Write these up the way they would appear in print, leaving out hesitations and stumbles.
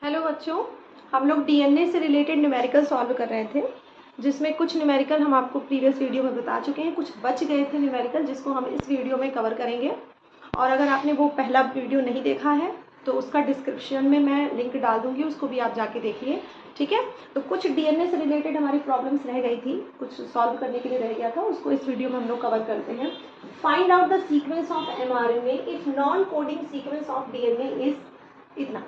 Hello बच्चों, हम लोग डीएनए से रिलेटेड न्यूमेरिकल सॉल्व कर रहे थे, जिसमें कुछ न्यूमेरिकल हम आपको प्रीवियस वीडियो में बता चुके हैं, कुछ बच गए थे न्यूमेरिकल जिसको हम इस वीडियो में कवर करेंगे। और अगर आपने वो पहला वीडियो नहीं देखा है तो उसका डिस्क्रिप्शन में मैं लिंक डाल दूँगी, उसको भी आप जाके देखिए। ठीक है, तो कुछ डीएनए से रिलेटेड हमारी प्रॉब्लम्स रह गई थी, कुछ सॉल्व करने के लिए रह गया था, उसको इस वीडियो में हम लोग कवर करते हैं। Find out the sequence of mRNA if non coding sequence of DNA is इतना।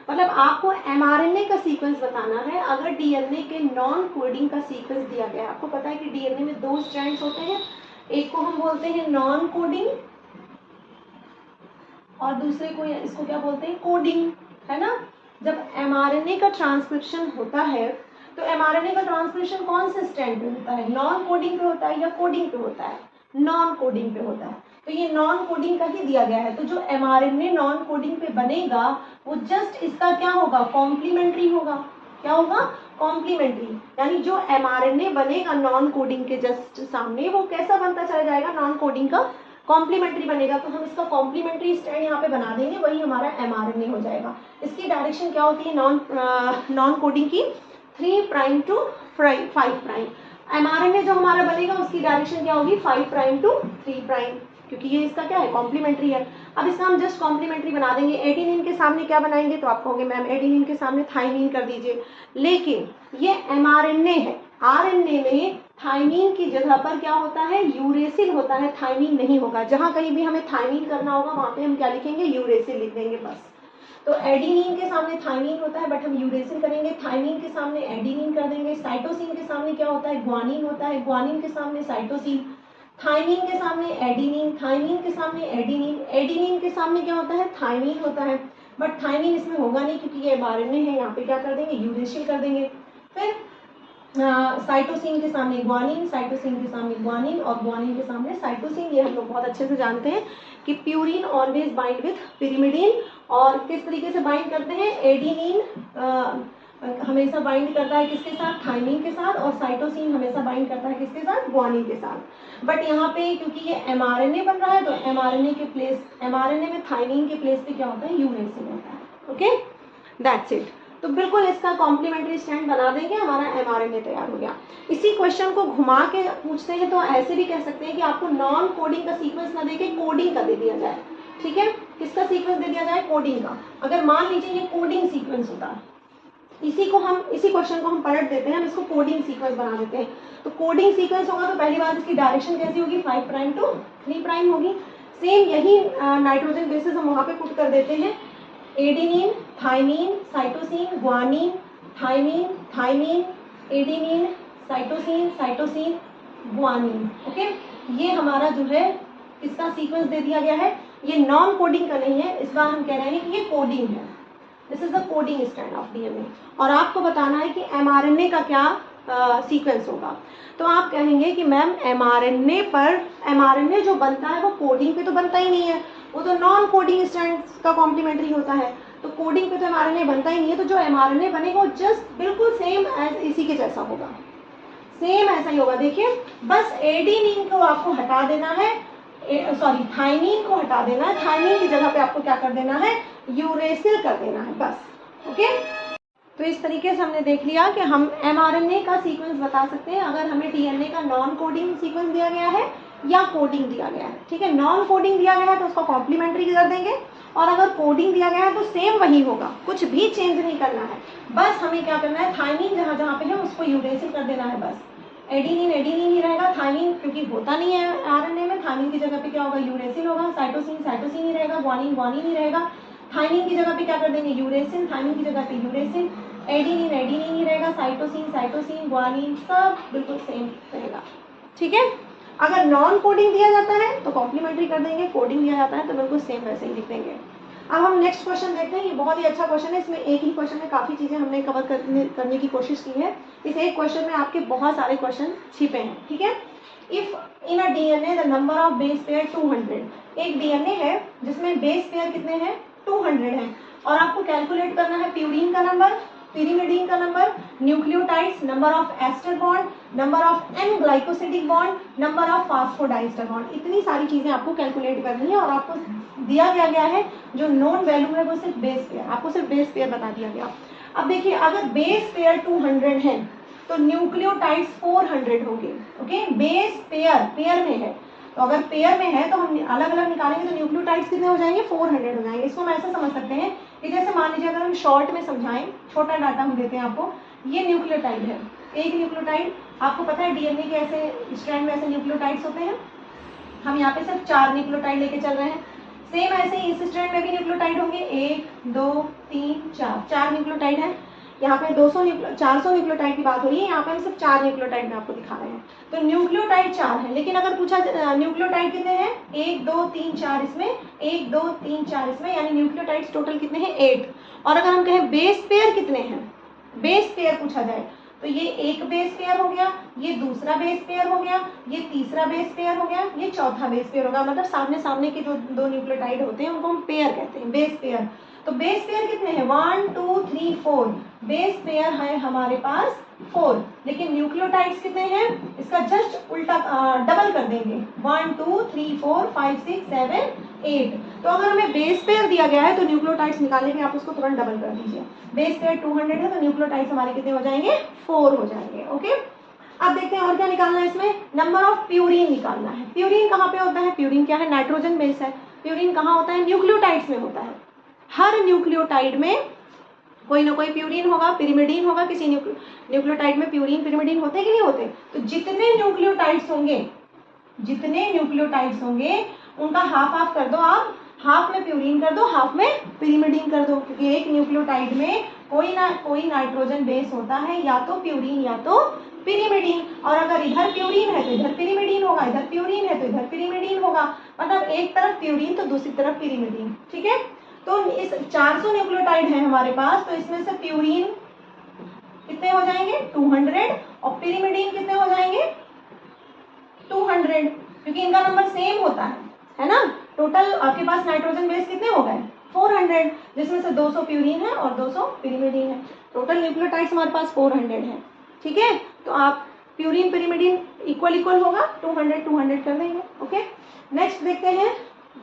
मतलब आपको एमआरएनए का सीक्वेंस बताना है अगर डीएनए के नॉन कोडिंग का सीक्वेंस दिया गया है। आपको पता है कि डीएनए में दो स्ट्रैंड्स होते हैं, एक को हम बोलते हैं नॉन कोडिंग और दूसरे को इसको क्या बोलते हैं, कोडिंग, है ना। जब एमआरएनए का ट्रांसक्रिप्शन होता है तो एमआरएनए का ट्रांसक्रिप्शन कौन से स्ट्रैंड पे होता है, नॉन कोडिंग पे होता है या कोडिंग पे होता है, नॉन कोडिंग पे होता है। तो ये नॉन कोडिंग का ही दिया गया है, तो जो एमआरएनए नॉन कोडिंग पे बनेगा वो जस्ट इसका क्या होगा, कॉम्प्लीमेंट्री होगा। क्या होगा, कॉम्प्लीमेंट्री। यानी जो एमआरएनए बनेगा नॉन कोडिंग के जस्ट सामने वो कैसा बनता चला जाएगा, नॉन कोडिंग का कॉम्प्लीमेंट्री बनेगा। तो हम इसका कॉम्प्लीमेंट्री स्ट्रैंड यहाँ पे बना देंगे, वही हमारा एमआरएनए हो जाएगा। इसकी डायरेक्शन क्या होती है नॉन कोडिंग की, 3 प्राइम टू 5 प्राइम। एमआरएनए जो हमारा बनेगा उसकी डायरेक्शन क्या होगी, 5 प्राइम टू 3 प्राइम, क्योंकि ये इसका क्या है, कॉम्प्लीमेंट्री है। अब इसका हम जस्ट कॉम्प्लीमेंट्री बना देंगे। एडेनिन के सामने क्या बनाएंगे, तो आप कहोगे मैम एडेनिन के सामने थाइमिन कर दीजिए, लेकिन ये एमआरएनए है, आरएनए में थाइमिन की जगह पर क्या होता है, यूरेसिल होता है, थाइमिन नहीं होगा। जहां कहीं भी हमें थाइमिन करना होगा वहां पे हम क्या लिखेंगे, यूरेसिल लिख देंगे बस। तो एडेनिन के सामने थाइमिन होता है बट हम यूरेसिल करेंगे, थाइमिन के सामने एडेनिन कर देंगे। साइटोसिन के सामने क्या होता है, ग्वानिन होता है, ग्वानिन के सामने साइटोसिन, थाइमिन के सामने एडेनिन, थाइमिन के सामने एडेनिन, एडेनिन के सामने क्या होता है, थाइमिन होता है। बट थाइमिन इसमें होगा नहीं क्योंकि ये एमआरएनए है, यहाँ पे क्या कर देंगे, यूरेसिल कर देंगे। फिर साइटोसिन के सामने ग्वानिन, साइटोसिन के सामने ग्वानिन और ग्वानिन के सामने साइटोसिन। ये हम लोग बहुत अच्छे से जानते हैं कि purine always bind with pyrimidine, और किस तरीके से बाइंड करते हैं, एडेनिन हमेशा बाइंड करता है किसके साथ, थाइमिन के साथ, और साइटोसिन हमेशा बाइंड करता है किसके साथ, ग्वानिन के साथ। बट यहाँ पे क्योंकि ये एमआरएनए बन रहा है तो एमआरएनए के प्लेस, एमआरएनए में थाइमिन के प्लेस पे क्या होता है, यूरेसिल होता है। Okay, that's it. तो बिल्कुल इसका कॉम्प्लीमेंट्री स्टैंड बना देंगे, हमारा एमआरएनए तैयार हो गया। इसी क्वेश्चन को घुमा के पूछते हैं तो ऐसे भी कह सकते हैं कि आपको नॉन कोडिंग का सीक्वेंस ना देके कोडिंग का दे दिया जाए। ठीक है, किसका सीक्वेंस दे दिया जाए, कोडिंग का। अगर मान लीजिए ये कोडिंग सीक्वेंस होता, इसी क्वेश्चन को हम पलट देते हैं, हम इसको कोडिंग सीक्वेंस बना देते हैं। तो कोडिंग सीक्वेंस होगा तो पहली बात इसकी डायरेक्शन कैसी होगी, 5 प्राइम टू 3 प्राइम होगी। सेम यही नाइट्रोजन बेसिस हम वहां पे पुट कर देते हैं, adenine, thymine, cytosine, guanine, thymine, thymine, adenine, cytosine, cytosine, guanine. Okay, ये हमारा जो है इसका सीक्वेंस दे दिया गया है। ये नॉन कोडिंग का नहीं है, इस बार हम कह रहे हैं कि ये कोडिंग है। This is the coding strand of DNA. और आपको बताना है कि एमआरएनए का क्या सीक्वेंस होगा। तो आप कहेंगे कि मैम एमआरएनए पर, एमआरएनए जो बनता है वो कोडिंग पे तो बनता ही नहीं है, वो तो नॉन कोडिंग स्ट्रैंड का कॉम्प्लीमेंट्री होता है। तो कोडिंग पे तो एमआरएनए बनता ही नहीं है, तो जो एमआरएनए बनेगा वो जस्ट बिल्कुल सेम एज इसी के जैसा होगा, सेम ऐसा ही होगा। देखिए, बस एडेनिन को आपको हटा देना है, सॉरी थाइमिन को हटा देना है, थाइमिन की जगह पे आपको क्या कर देना है, यूरेसिल कर देना है बस। ओके, तो इस तरीके से हमने देख लिया कि हम एमआरएनए का सीक्वेंस बता सकते हैं अगर हमें डीएनए का नॉन कोडिंग सीक्वेंस दिया गया है या कोडिंग दिया गया है। ठीक है, नॉन कोडिंग दिया गया है तो उसको कॉम्प्लीमेंट्री कर देंगे, और अगर कोडिंग दिया गया है तो सेम वही होगा, कुछ भी चेंज नहीं करना है। बस हमें क्या करना है, थाइमिन जहाँ जहाँ पे है उसको यूरेसिल कर देना है बस। एडेनिन एडेनिन ही रहेगा, थाइमिन क्योंकि होता नहीं है आरएनए में, थाइमिन की जगह पे क्या होगा, यूरेसिल होगा। साइटोसिन साइटोसिन ही रहेगा, ग्वानिन ग्वानिन ही रहेगा। थाइमिन की जगह पे क्या कर देंगे, यूरेसिल, थाइमिन की जगह पे यूरेसिल। एडेनिन एडेनिन ही रहेगा, साइटोसिन साइटोसिन, ग्वानिन सब बिल्कुल सेम रहेगा। ठीक है, अगर नॉन कोडिंग दिया जाता है तो कॉम्प्लीमेंट्री कर देंगे, कोडिंग दिया जाता है तो बिल्कुल सेम वैसे ही लिख देंगे। अब हम नेक्स्ट क्वेश्चन देखते हैं। ये बहुत ही अच्छा क्वेश्चन है, इसमें एक ही क्वेश्चन में काफी चीजें हमने कवर करने की कोशिश की है। इस एक क्वेश्चन में आपके बहुत सारे क्वेश्चन छिपे हैं। ठीक है, if in a DNA the number of base pair 200, एक डीएनए है जिसमें बेस पेयर कितने हैं, 200 है, और आपको कैलकुलेट करना है प्यूरिन का नंबर, pyrimidine का number, nucleotides, number of ester bond, number of N glycosidic bond, number of phosphodiester bond, इतनी सारी चीजें आपको कैलकुलेट करनी है। और आपको दिया गया है जो नोन वैल्यू है वो सिर्फ बेस पेयर, आपको सिर्फ बेस पेयर बता दिया गया। अब देखिए अगर बेस पेयर 200 है तो न्यूक्लियोटाइड्स 400 होंगे। ओके, बेस पेयर में है, तो अगर पेयर में है तो हम अलग अलग निकालेंगे तो न्यूक्लियोटाइड्स कितने हो जाएंगे, 400 हो जाएंगे। इसको हम ऐसा समझ सकते हैं कि जैसे मान लीजिए अगर हम शॉर्ट में समझाएं, छोटा डाटा हम देते हैं आपको, ये न्यूक्लियोटाइड है, एक न्यूक्लियोटाइड, आपको पता है डीएनए के ऐसे स्ट्रैंड में ऐसे न्यूक्लियोटाइड्स होते हैं, हम यहाँ पे सिर्फ 4 न्यूक्लियोटाइड लेके चल रहे हैं। सेम ऐसे ही इस स्ट्रैंड में भी न्यूक्लियोटाइड होंगे, 1 2 3 4 न्यूक्लियोटाइड है। यहाँ पे 400 न्यूक्लियोटाइड की बात हो रही है, यहाँ पे हम सिर्फ 4 न्यूक्लियोटाइड में आपको दिखा रहे हैं। तो न्यूक्लियोटाइड 4 है, लेकिन अगर पूछा न्यूक्लियोटाइड कितने हैं, 1 2 3 4 इसमें, 1 2 3 4 इसमें, यानी न्यूक्लियोटाइड्स टोटल कितने हैं, 8। और अगर हम कहें बेस पेयर कितने हैं, बेस पेयर पूछा जाए तो ये एक बेस पेयर हो गया, ये दूसरा बेस पेयर हो गया, ये तीसरा बेस पेयर हो गया, ये चौथा बेस पेयर होगा। मतलब सामने सामने के जो दो न्यूक्लियोटाइड होते हैं उनको हम पेयर कहते हैं, बेस पेयर। तो बेस पेयर कितने हैं, 1 2 3 4, बेस पेयर है हमारे पास 4, लेकिन न्यूक्लियोटाइड्स कितने हैं, इसका जस्ट उल्टा डबल कर देंगे, 1 2 3 4 5 6 7 8। तो अगर हमें बेस पेयर दिया गया है तो न्यूक्लियोटाइड्स निकालने के आप उसको तुरंत डबल कर दीजिए। बेस पेयर 200 है तो न्यूक्लियोटाइड्स हमारे कितने हो जाएंगे, 4 हो जाएंगे। ओके, अब देखते हैं और क्या निकालना है इसमें, नंबर ऑफ प्यूरिन निकालना है। प्यूरिन कहाँ पे होता है, प्यूरिन क्या है, नाइट्रोजन बेस है। प्यूरिन कहाँ होता है, न्यूक्लियोटाइड्स में होता है। हर न्यूक्लियोटाइड में कोई ना कोई प्यूरिन होगा, पिरिमिडीन होगा। किसी न्यूक्लियोटाइड में प्यूरिन पिरिमिडीन होते हैं कि नहीं होते। तो जितने न्यूक्लियोटाइड्स होंगे उनका हाफ हाफ कर दो आप, हाफ में प्यूरिन कर दो, हाफ में पिरिमिडीन कर दो, क्योंकि एक न्यूक्लियोटाइड में कोई नाइट्रोजन बेस होता है, या तो प्यूरिन या तो पिरिमिडीन। और अगर इधर प्यूरिन है तो इधर पिरिमिडीन होगा, इधर प्यूरिन है तो इधर पिरिमिडीन होगा। मतलब एक तरफ प्यूरिन तो दूसरी तरफ पिरिमिडीन। ठीक है, तो इस 400 न्यूक्लियोटाइड है हमारे पास, तो इसमें से प्यूरिन कितने हो जाएंगे, 200, और पिरिमिडीन कितने हो जाएंगे, 200, क्योंकि इनका नंबर सेम होता है ना। टोटल आपके पास नाइट्रोजन बेस कितने हो गए, 400, जिसमें से 200 प्यूरिन है और 200 पिरिमिडीन है। टोटल न्यूक्लियोटाइड्स हमारे पास 400 है। ठीक है, तो आप प्यूरिन पिरिमिडीन इक्वल होगा, 200 कर देंगे। ओके, नेक्स्ट देखते हैं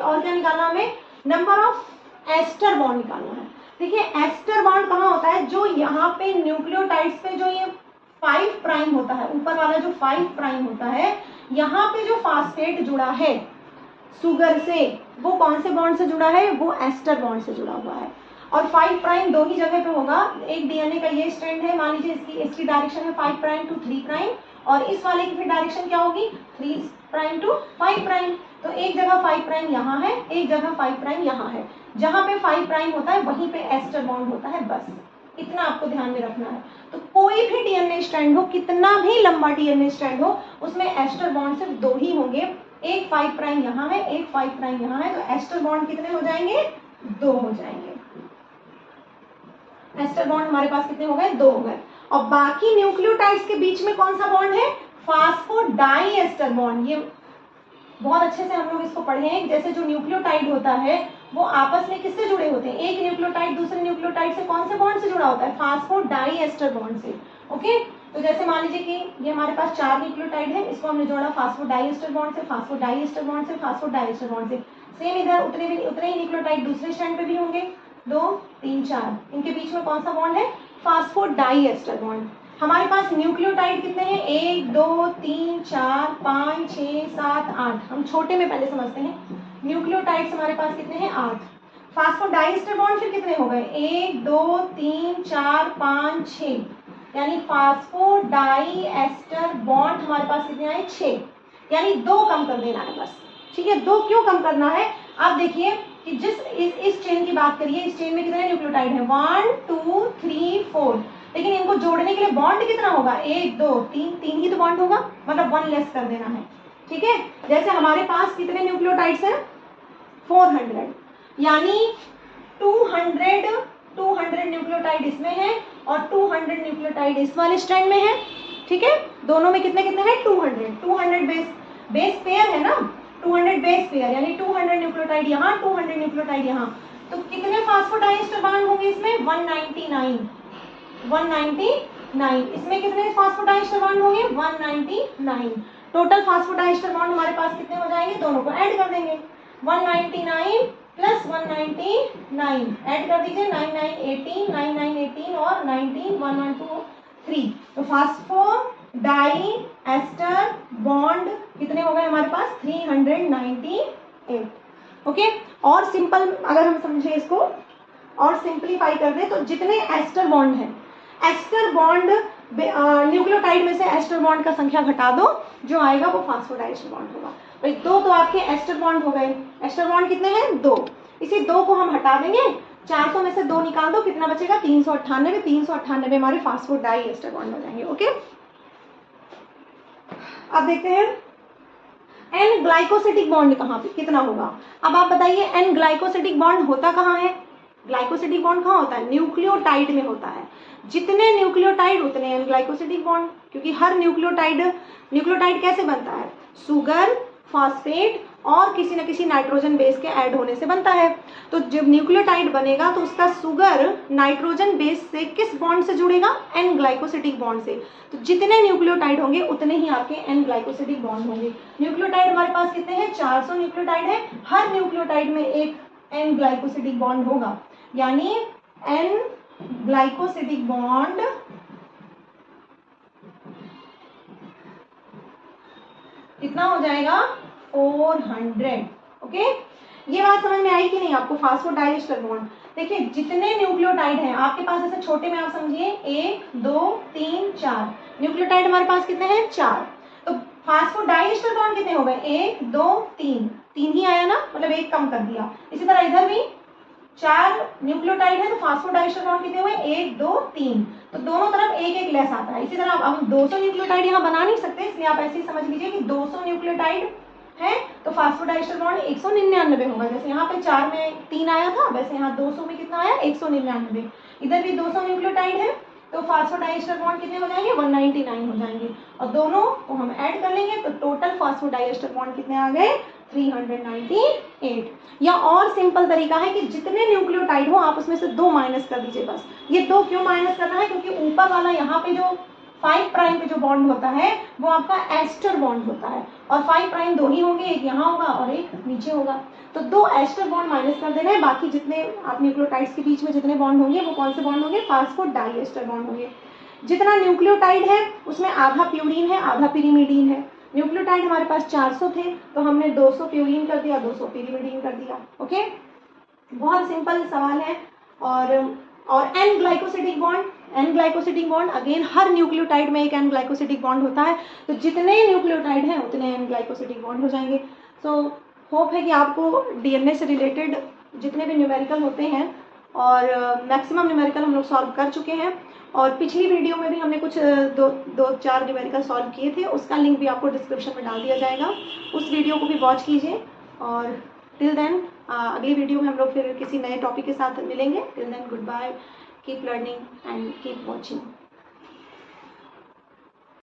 और क्या निकालना हमें, नंबर ऑफ एस्टर बॉन्ड निकालना है। देखिए एस्टर बॉन्ड कहाँ होता है, जो यहाँ पे न्यूक्लियोटाइड्स पे जो ये 5 प्राइम होता है, ऊपर वाला जो 5 प्राइम होता है, यहाँ पे जो फास्फेट जुड़ा है सुगर से, वो कौन से बॉन्ड से जुड़ा है, वो एस्टर बॉन्ड से जुड़ा हुआ है। और 5 प्राइम दो ही जगह पे होगा, एक डीएनए का ये स्ट्रैंड है, मान लीजिए इसकी डायरेक्शन है 5 प्राइम टू 3 प्राइम, और इस वाले की फिर डायरेक्शन क्या होगी, 3 प्राइम टू 5 प्राइम। तो एक जगह 5 प्राइम यहाँ है, एक जगह 5 प्राइम यहाँ है। जहाँ पे 5 प्राइम होता है वहीं पे एस्टर बॉन्ड होता है, बस इतना आपको ध्यान में रखना है। तो कोई भी डीएनए स्ट्रैंड हो, कितना भी लंबा डीएनए स्ट्रैंड हो, उसमें एस्टर बॉन्ड सिर्फ 2 ही होंगे, एक 5 प्राइम यहाँ है, एक 5 प्राइम यहाँ है। तो एस्टर बॉन्ड कितने हो जाएंगे, 2 हो जाएंगे। एस्टर बॉन्ड हमारे पास कितने हो गए, 2 हो गए। और बाकी न्यूक्लियोटाइड्स के बीच में कौन सा बॉन्ड है, फास्फोडाइएस्टर बॉन्ड। ये बहुत अच्छे से हम लोग इसको पढ़े हैं। जैसे जो न्यूक्लियोटाइड होता है वो आपस में किससे जुड़े होते हैं, एक न्यूक्लियोटाइड दूसरे न्यूक्लियोटाइड से कौन से बॉन्ड से जुड़ा होता है, फास्फोडाइएस्टर बॉन्ड से। ओके, तो जैसे मान लीजिए कि ये हमारे पास 4 न्यूक्लियोटाइड है, इसको हमने जोड़ा फास्फोडाइएस्टर बॉन्ड से, फास्फोडाइएस्टर बॉन्ड से, फास्फोडाइएस्टर बॉन्ड से। सेम इधर उतने ही न्यूक्लियोटाइड दूसरे स्ट्रैंड पे भी होंगे, 2 3 4, इनके बीच में कौन सा बॉन्ड है, फास्फोडाइएस्टर बॉन्ड। हमारे पास न्यूक्लियोटाइड कितने हैं, 1 2 3 4 5 6 7 8। हम छोटे में पहले समझते हैं, न्यूक्लियोटाइड्स हमारे पास कितने हैं, 8। फास्फोडाइएस्टर बॉन्ड फिर कितने हो गए, 1 2 3 4 5 6, यानी फास्फोडाइएस्टर बॉन्ड हमारे पास कितने आए, 6, यानी 2 कम कर देना है बस। ठीक है, 2 क्यों कम करना है, आप देखिए कि जिस इस चेन की बात करिए, इस चेन में कितने न्यूक्लियोटाइड है, 1 2 3 4, लेकिन इनको जोड़ने के लिए बॉन्ड कितना होगा, 1 2 3 ही तो बॉन्ड होगा, मतलब 1 लेस कर देना है। ठीक है, जैसे हमारे पास कितने न्यूक्लियोटाइड्स हैं, 400, यानी 200 न्यूक्लियोटाइड इसमें है और 200 न्यूक्लियोटाइड इस वाले स्ट्रैंड में है। ठीक है, दोनों में कितने कितने हैं, 200 बेस पेयर है ना, 200 बेस पेयर, यानी 200 न्यूक्लियोटाइड यहाँ, 200 न्यूक्लियोटाइड यहाँ। तो कितने फास्फोडाइएस्टर बॉन्ड होंगे इसमें, 199। 199। इसमें कितने फास्फोडाइस्टर बॉन्ड होंगे? 199। टोटल फास्फोडाइस्टर बॉन्ड हमारे पास कितने हो जाएंगे? दोनों को ऐड कर देंगे। 199 प्लस 199 ऐड कर दीजिए, 9918, 9918 और 19 112 तो फास्फोडाइएस्टर बॉन्ड कितने हो गए हमारे पास? 398। ओके, और सिंपल अगर हम समझे इसको और सिंप्लीफाई कर दे तो जितने एस्टर बॉन्ड है, एस्टर बॉन्ड न्यूक्लियोटाइड में से एस्टर बॉन्ड का संख्या घटा दो, जो आएगा वो फास्फोडाइस्टर बॉन्ड होगा। भाई दो तो आपके एस्टर बॉन्ड हो गए। एस्टर बॉन्ड कितने हैं? 2। इसी 2 को हम हटा देंगे, 400 में से 2 निकाल दो, कितना बचेगा? 398। 398 हमारे फास्फोडाइएस्टर बॉन्ड हो जाएंगे। ओके, अब देखते हैं एन ग्लाइकोसिटिक बॉन्ड कहाँ पे कितना होगा। अब आप बताइए एन ग्लाइकोसिटिक बॉन्ड होता कहाँ है? ग्लाइकोसिटिक बॉन्ड कहाँ होता है? न्यूक्लियोटाइड में होता है। जितने न्यूक्लियोटाइड उतने एन ग्लाइकोसिटिक बॉन्ड, क्योंकि हर न्यूक्लियोटाइड कैसे बनता है? सुगर, फॉस्फेट और किसी न किसी नाइट्रोजन बेस के ऐड होने से बनता है। तो जब न्यूक्लियोटाइड बनेगा तो उसका सुगर नाइट्रोजन बेस से किस बॉन्ड से जुड़ेगा? एन ग्लाइकोसिटिक बॉन्ड से। तो जितने न्यूक्लियोटाइड होंगे उतने ही आपके एन ग्लाइकोसिटिक बॉन्ड होंगे। न्यूक्लियोटाइड हमारे पास कितने हैं? 400 न्यूक्लियोटाइड है। हर न्यूक्लियोटाइड में एक एन ग्लाइकोसिटिक बॉन्ड होगा, यानी एन ग्लाइकोसिटिक बॉन्ड कितना हो जाएगा? 400। ओके, ये बात समझ में आई कि नहीं आपको? फास्फोडाइएस्टर बॉन्ड देखिए, जितने न्यूक्लियोटाइड हैं आपके पास, ऐसे छोटे में आप समझिए 1 2 3 4 न्यूक्लियोटाइड हमारे पास कितने हैं? 4। तो फास्फोडाइएस्टर बॉन्ड कितने हो गए? 1 2 3 3 ही आया ना, मतलब 1 कम कर दिया। इसी तरह इधर भी 4 न्यूक्लियोटाइड है तो फास्फोडाइएस्टर बॉन्ड कितने हुए? 1 2 3। तो दोनों तरफ एक एक लेस आता है। इसी तरह अब हम 200 न्यूक्लियोटाइड यहाँ बना नहीं सकते, इसलिए आप ऐसे ही समझ लीजिए कि 200 न्यूक्लियोटाइड है तो फास्फोडाइएस्टर बॉन्ड 199 होगा। जैसे यहाँ पे 4 में 3 आया था, वैसे यहाँ 200 में कितना आया? 199। इधर भी 200 न्यूक्लियोटाइड है तो फास्फोडाइएस्टर बॉन्ड कितने हो जाएंगे? 199 हो जाएंगे, और दोनों को हम ऐड कर लेंगे तो टोटल फास्फोडाइएस्टर बॉन्ड कितने आ गए? 398। या और सिंपल तरीका है कि जितने न्यूक्लियोटाइड हो आप उसमें से 2 माइनस कर दीजिए बस। ये 2 क्यों माइनस करना है? क्योंकि ऊपर वाला यहाँ पे जो 5 प्राइम पे जो बॉन्ड होता है वो आपका एस्टर बॉन्ड होता है, और 5 प्राइम 2 ही होंगे, एक यहाँ होगा और एक नीचे होगा। तो 2 एस्टर बॉन्ड माइनस कर देना है, बाकी जितने आप न्यूक्लियोटाइड्स के बीच में जितने बॉन्ड होंगे वो कौन से बॉन्ड होंगे? फास्फोडाइएस्टर बॉन्ड होंगे। जितना न्यूक्लियोटाइड है उसमें आधा प्यूरीन है, आधा पिरीमिडीन है। न्यूक्लियोटाइड हमारे पास 400 थे तो हमने 200 प्यूरीन कर दिया, 200 पिरीमिडीन कर दिया। ओके, बहुत सिंपल सवाल है। और एन ग्लाइकोसिटिक बॉन्ड अगेन हर न्यूक्लियोटाइड में एक एन ग्लाइकोसिटिक बॉन्ड होता है। तो जितने न्यूक्लियोटाइड हैं उतने एन ग्लाइकोसिटिक बॉन्ड हो जाएंगे। सो होप है कि आपको डीएनए से रिलेटेड जितने भी न्यूमेरिकल होते हैं, और मैक्सिमम न्यूमेरिकल हम लोग सॉल्व कर चुके हैं, और पिछली वीडियो में भी हमने कुछ 2-4 न्यूमेरिकल सॉल्व किए थे, उसका लिंक भी आपको डिस्क्रिप्शन में डाल दिया जाएगा। उस वीडियो को भी वॉच कीजिए। और टिल देन अगली वीडियो में हम लोग फिर किसी नए टॉपिक के साथ मिलेंगे। Till then good bye, keep learning and keep watching.